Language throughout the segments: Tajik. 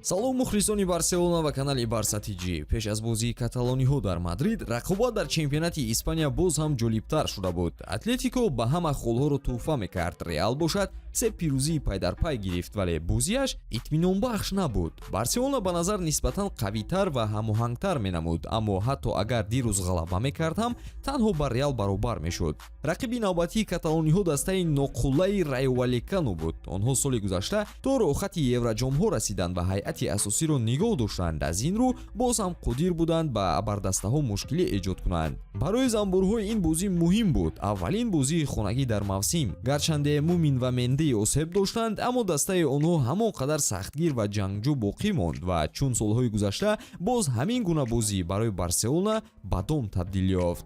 салом мухлисони Барселона ва канали БАРСА ТG. пеш аз бозии каталониҳо дар Мадрид, рақобат дар чемпионати Испания боз ҳам ҷолибтар шуда буд. Атлетико ба ҳама холҳоро тӯҳфа мекард. Реал бошад се пирӯзии пайдарпай гирифт, вале бозиаш итминонбахш набуд. Барселона ба назар нисбатан қавитар ва ҳамоҳангтар менамуд, аммо ҳатто агар дирӯз ғалаба мекард ҳам танҳо ба Реал баробар мешуд. рақиби навбатии каталониҳо дастаи ноқуллаи Райо Валекано буд. онҳо соли гузашта то роҳхати Евроҷомҳо расиданд ва ҳайати асосиро нигоҳ доштанд. аз ин рӯ боз ҳам қодир буданд ба абардастаҳо мушкилӣ эҷод кунанд. барои замбурҳо ин бозӣ муҳим буд. аввалин бозии хонагӣ дар мавсим. гарчанде Мумин ва Менди осеб доштанд, аммо дастаи онҳо ҳамон қадар сахтгир ва ҷангҷӯ боқӣ монд ва чун солҳои гузашта боз ҳамин гуна бозӣ барои Барселона ба дом табдил ёфт.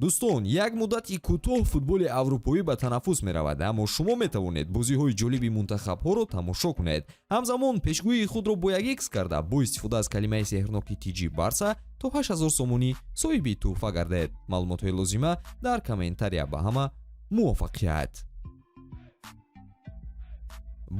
дӯстон, як муддати кӯтоҳ футболи аврупоӣ ба танаффус меравад, аммо шумо метавонед бозиҳои ҷолиби мунтахабҳоро тамошо кунед. ҳамзамон пешгӯии худро бо як икс карда бо истифода аз калимаи сеҳрноки TG БАРСА то 8000 сомонӣ соҳиби тӯҳфа гардед. маълумотҳои лозима дар комментария. ба ҳама муваффақият.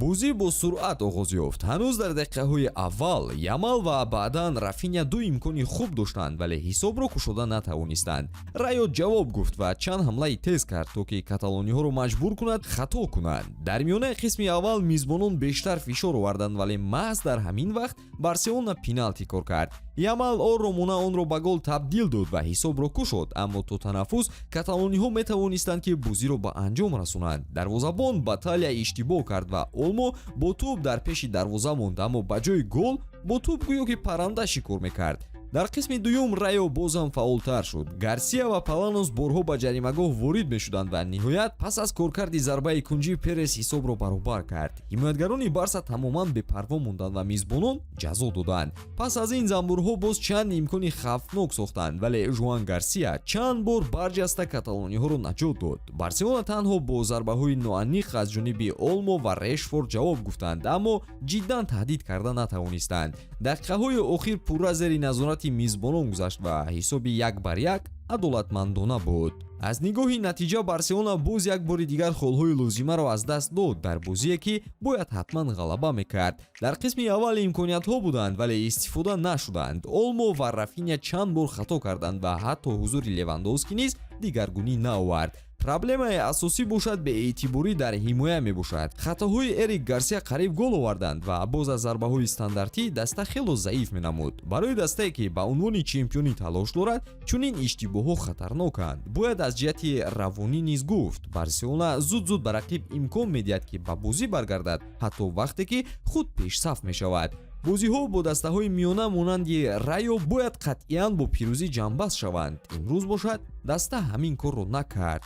бозӣ бо суръат оғоз ёфт. ҳанӯз дар дақиқаҳои аввал Ямал ва баъдан Рафиня ду имкони хуб доштанд, вале ҳисобро кушода натавонистанд. Райо ҷавоб гуфт ва чанд ҳамлаи тез кард, то ки каталониҳоро маҷбур кунад хато кунанд. дар миёнаи қисми аввал мизбонон бештар фишор оварданд, вале маҳз дар ҳамин вақт Барселона пеналти кор кард. Ямал оромона онро ба гол табдил дод ва ҳисобро кушод, аммо то танаффус каталониҳо метавонистанд ки бозиро ба анҷом расонанд. дарвозабон Баталия иштибоҳ кард ва Олмо бо тӯб дар пеши дарвоза монд, аммо ба ҷои гол бо тӯб гӯё ки парранда шикор мекард. дар қисми дуюм Райо бозам фаъолтар шуд. Гарсия ва Паланос борҳо ба ҷаримагоҳ ворид мешуданд ва ниҳоят пас аз коркарди зарбаи кунҷи Перес ҳисобро баробар кард. ҳимоятгарони Барса тамоман бепарво монданд ва мизбонон ҷазо доданд. пас аз ин замбурҳо боз чанд имкони хавфнок сохтанд, вале Жуан Гарсия чанд бор барҷаста каталониҳоро наҷот дод. Барселона танҳо бо зарбаҳои ноаниқ аз ҷониби Олмо ва Решфорд ҷавоб гуфтанд, аммо ҷиддан таҳдид карда натавонистанд. дақиқаҳои охир пурра зери назорати мизбонон гузашт ва ҳисоби 1-1 адолатмандона буд. аз нигоҳи натиҷа Барселона боз як бори дигар холҳои лозимаро аз даст дод дар бозие ки бояд ҳатман ғалаба мекард. дар қисми аввал имкониятҳо буданд, вале истифода нашуданд. Олмо ва Рафиня чанд бор хато карданд ва ҳатто ҳузури Левандовски низ дигаргунӣ наовард. проблемаи асосӣ бошад беэътиборӣ дар ҳимоя мебошад. хатоҳои Эрик Гарсия қариб гол оварданд ва боз аз зарбаҳои стандартӣ даста хело заиф менамуд. барои дастае ки ба унвони чемпионӣ талош дорад, чунин иштибоҳҳо хатарноканд. бояд аз ҷиҳати равонӣ низ гуфт. Барселона зуд ба рақиб имкон медиҳад ки ба бозӣ баргардад, ҳатто вақте ки худ пешсаф мешавад. бозиҳо бо дастаҳои миёна монанди Райо бояд қатъиян бо пирӯзӣ ҷамъбаст шаванд. имрӯз бошад даста ҳамин корро накард.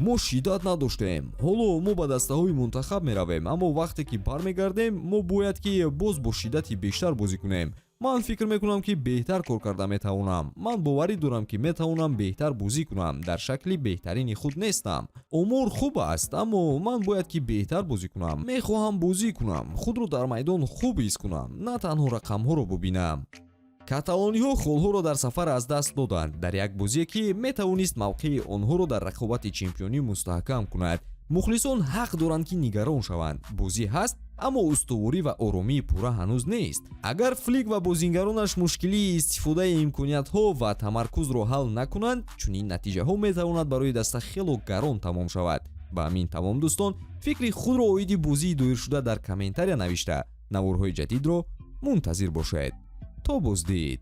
мо шиддат надоштем. ҳоло мо ба дастаҳои мунтахаб меравем, аммо вақте ки бармегардем мо бояд ки боз бо шиддати бештар бозӣ кунем. ман фикр мекунам ки беҳтар кор карда метавонам. ман боварӣ дорам ки метавонам беҳтар бозӣ кунам. дар шакли беҳтарини худ нестам. омор хуб аст, аммо ман бояд ки беҳтар бозӣ кунам. мехоҳам бозӣ кунам, худро дар майдон хуб ҳис кунам, на танҳо рақамҳоро бубинам. каталониҳо холҳоро дар сафар аз даст доданд дар як бозие ки метавонист мавқеи онҳоро дар рақобати чемпионӣ мустаҳкам кунад. мухлисон ҳақ доранд ки нигарон шаванд. бозӣ ҳаст, аммо устуворӣ ва оромии пурра ҳанӯз нест. агар Флик ва бозингаронаш мушкилии истифодаи имкониятҳо ва тамаркузро ҳал накунанд, чунин натиҷаҳо метавонад барои даста хело гарон тамом шавад. ба ҳамин тамом дӯстон, фикри худро оиди бозии доиршуда дар комментария навишта, наворҳои ҷадидро мунтазир бошед. то боздид.